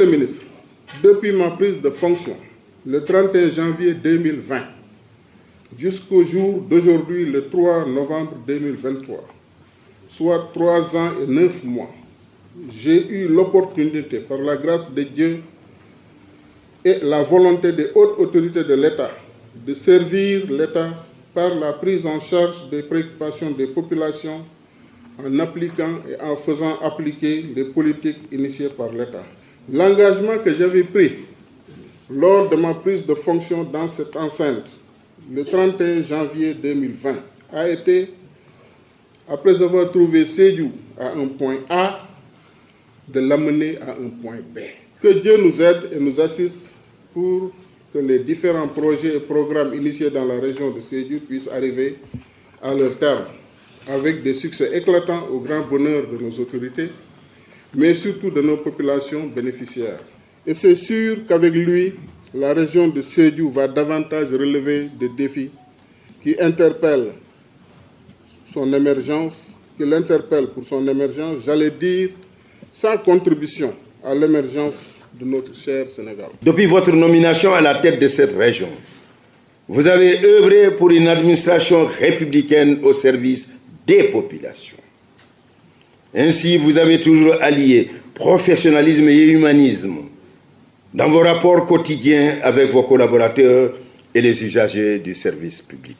le ministre, depuis ma prise de fonction, le 31 janvier 2020, jusqu'au jour d'aujourd'hui, le 3 novembre 2023, soit 3 ans et 9 mois, j'ai eu l'opportunité, par la grâce de Dieu et la volonté des hautes autorités de l'État, de servir l'État par la prise en charge des préoccupations des populations en appliquant et en faisant appliquer les politiques initiées par l'État. L'engagement que j'avais pris lors de ma prise de fonction dans cette enceinte, le 31 janvier 2020, a été, après avoir trouvé Sédhiou à un point A, de l'amener à un point B. Que Dieu nous aide et nous assiste pour que les différents projets et programmes initiés dans la région de Sédhiou puissent arriver à leur terme, avec des succès éclatants au grand bonheur de nos autorités, mais surtout de nos populations bénéficiaires. Et c'est sûr qu'avec lui, la région de Sédhiou va davantage relever des défis qui interpellent son émergence, qui l'interpellent pour son émergence, j'allais dire, sa contribution à l'émergence de notre cher Sénégal. Depuis votre nomination à la tête de cette région, vous avez œuvré pour une administration républicaine au service des populations. Ainsi, vous avez toujours allié professionnalisme et humanisme dans vos rapports quotidiens avec vos collaborateurs et les usagers du service public.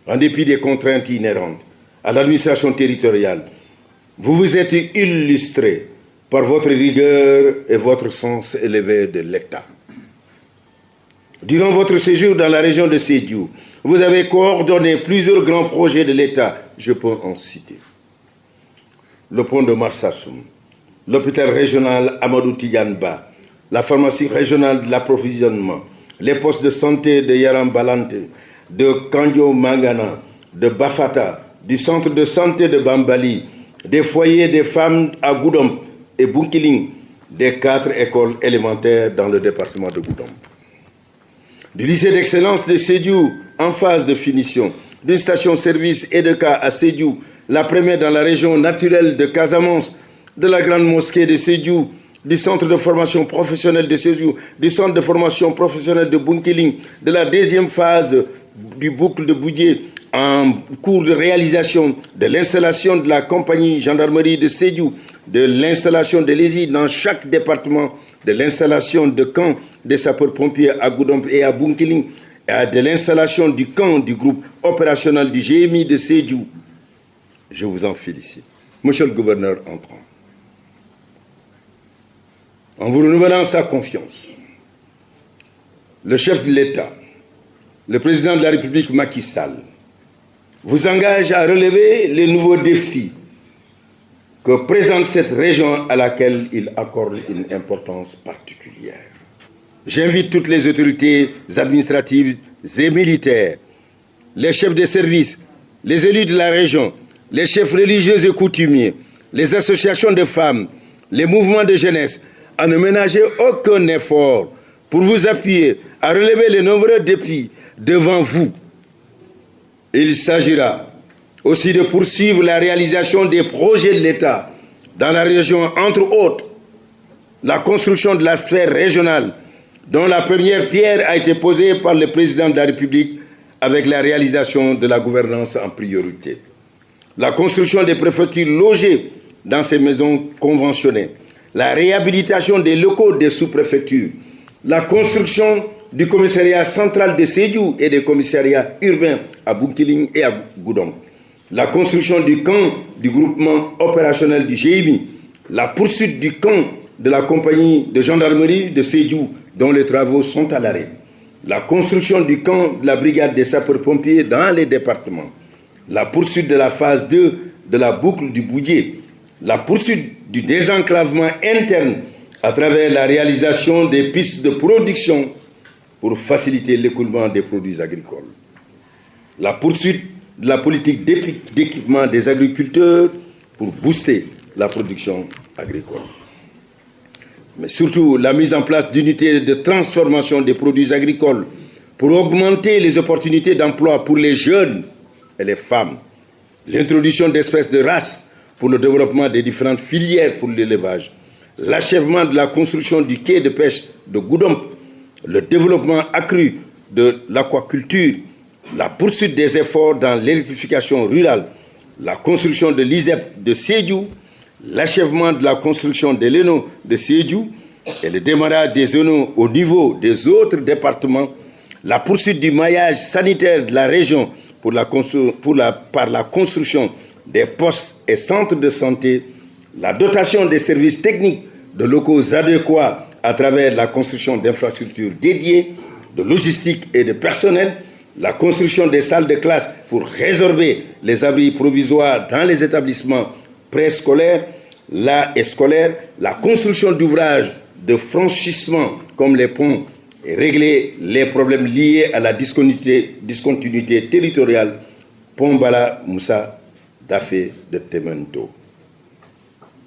En dépit des contraintes inhérentes à l'administration territoriale, vous vous êtes illustré par votre rigueur et votre sens élevé de l'État. Durant votre séjour dans la région de Sédhiou, vous avez coordonné plusieurs grands projets de l'État. Je peux en citer. Le pont de Marsassoum, l'hôpital régional Amadou Tidiane Ba, la pharmacie régionale de l'approvisionnement, les postes de santé de Yarambalante, de Kandio Mangana, de Bafata, du centre de santé de Bambali, des foyers des femmes à Goudomp et Bunkiling, des 4 écoles élémentaires dans le département de Goudomp. Du lycée d'excellence de Sédhiou en phase de finition, d'une station-service EDK à Sédhiou, la première dans la région naturelle de Casamance, de la grande mosquée de Sédhiou, du centre de formation professionnelle de Sédhiou, du centre de formation professionnelle de Bunkiling, de la deuxième phase du boucle de Boudié, en cours de réalisation de l'installation de la compagnie gendarmerie de Sédhiou, de l'installation de l'ESI dans chaque département, de l'installation de camps des sapeurs-pompiers à Goudomp et à Bunkiling, et de l'installation du camp du groupe opérationnel du GMI de Sédhiou. Je vous en félicite. Monsieur le gouverneur entrant, en vous renouvelant sa confiance, le chef de l'État, le président de la République Macky Sall, vous engage à relever les nouveaux défis que présente cette région à laquelle il accorde une importance particulière. J'invite toutes les autorités administratives et militaires, les chefs de service, les élus de la région, les chefs religieux et coutumiers, les associations de femmes, les mouvements de jeunesse, à ne ménager aucun effort pour vous appuyer à relever les nombreux défis devant vous. Il s'agira aussi de poursuivre la réalisation des projets de l'État dans la région, entre autres, la construction de la sphère régionale, dont la première pierre a été posée par le président de la République avec la réalisation de la gouvernance en priorité. La construction des préfectures logées dans ces maisons conventionnées, la réhabilitation des locaux des sous-préfectures, la construction du commissariat central de Sédhiou et des commissariats urbains à Bunkiling et à Goudomp, la construction du camp du groupement opérationnel du GMI, la poursuite du camp de la compagnie de gendarmerie de Sédhiou, dont les travaux sont à l'arrêt, la construction du camp de la brigade des sapeurs-pompiers dans les départements, la poursuite de la phase 2 de la boucle du Boudié, la poursuite du désenclavement interne à travers la réalisation des pistes de production pour faciliter l'écoulement des produits agricoles, la poursuite de la politique d'équipement des agriculteurs pour booster la production agricole. Mais surtout la mise en place d'unités de transformation des produits agricoles pour augmenter les opportunités d'emploi pour les jeunes et les femmes, l'introduction d'espèces de races pour le développement des différentes filières pour l'élevage, l'achèvement de la construction du quai de pêche de Goudomp, le développement accru de l'aquaculture, la poursuite des efforts dans l'électrification rurale, la construction de l'ISEP de Sédhiou, l'achèvement de la construction de l'ENO de Sédhiou et le démarrage des ENO au niveau des autres départements, la poursuite du maillage sanitaire de la région par la construction des postes et centres de santé, la dotation des services techniques de locaux adéquats à travers la construction d'infrastructures dédiées, de logistique et de personnel, la construction des salles de classe pour résorber les abris provisoires dans les établissements préscolaires, et scolaires, la construction d'ouvrages de franchissement comme les ponts et régler les problèmes liés à la discontinuité territoriale, Pont Bala Moussa Dafé de Temento.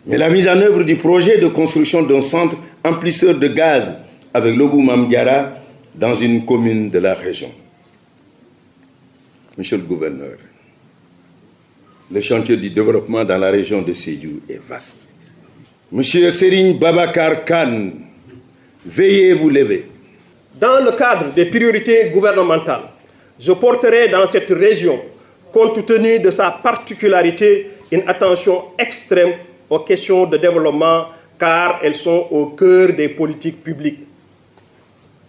Mais la mise en œuvre du projet de construction d'un centre emplisseur de gaz avec Lobou Mamdiara dans une commune de la région. Monsieur le gouverneur, le chantier du développement dans la région de Sédhiou est vaste. Monsieur Serigne Babacar Kane, veuillez vous lever. Dans le cadre des priorités gouvernementales, je porterai dans cette région, compte tenu de sa particularité, une attention extrême aux questions de développement car elles sont au cœur des politiques publiques.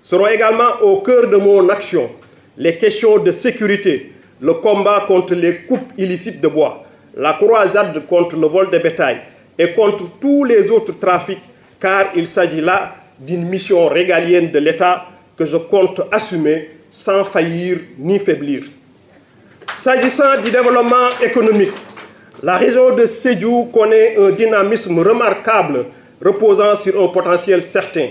Seront également au cœur de mon action les questions de sécurité, le combat contre les coupes illicites de bois, la croisade contre le vol de bétail et contre tous les autres trafics, car il s'agit là d'une mission régalienne de l'État que je compte assumer sans faillir ni faiblir. S'agissant du développement économique, la région de Sédhiou connaît un dynamisme remarquable reposant sur un potentiel certain.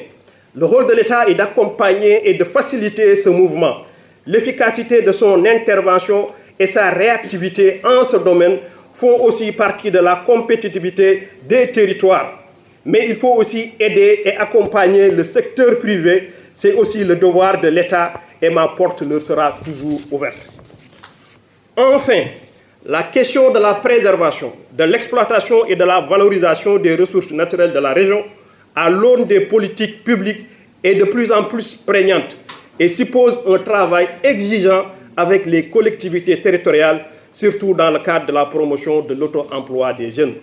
Le rôle de l'État est d'accompagner et de faciliter ce mouvement. L'efficacité de son intervention et sa réactivité en ce domaine font aussi partie de la compétitivité des territoires. Mais il faut aussi aider et accompagner le secteur privé. C'est aussi le devoir de l'État et ma porte leur sera toujours ouverte. Enfin, la question de la préservation, de l'exploitation et de la valorisation des ressources naturelles de la région à l'aune des politiques publiques est de plus en plus prégnante et suppose un travail exigeant avec les collectivités territoriales, surtout dans le cadre de la promotion de l'auto-emploi des jeunes.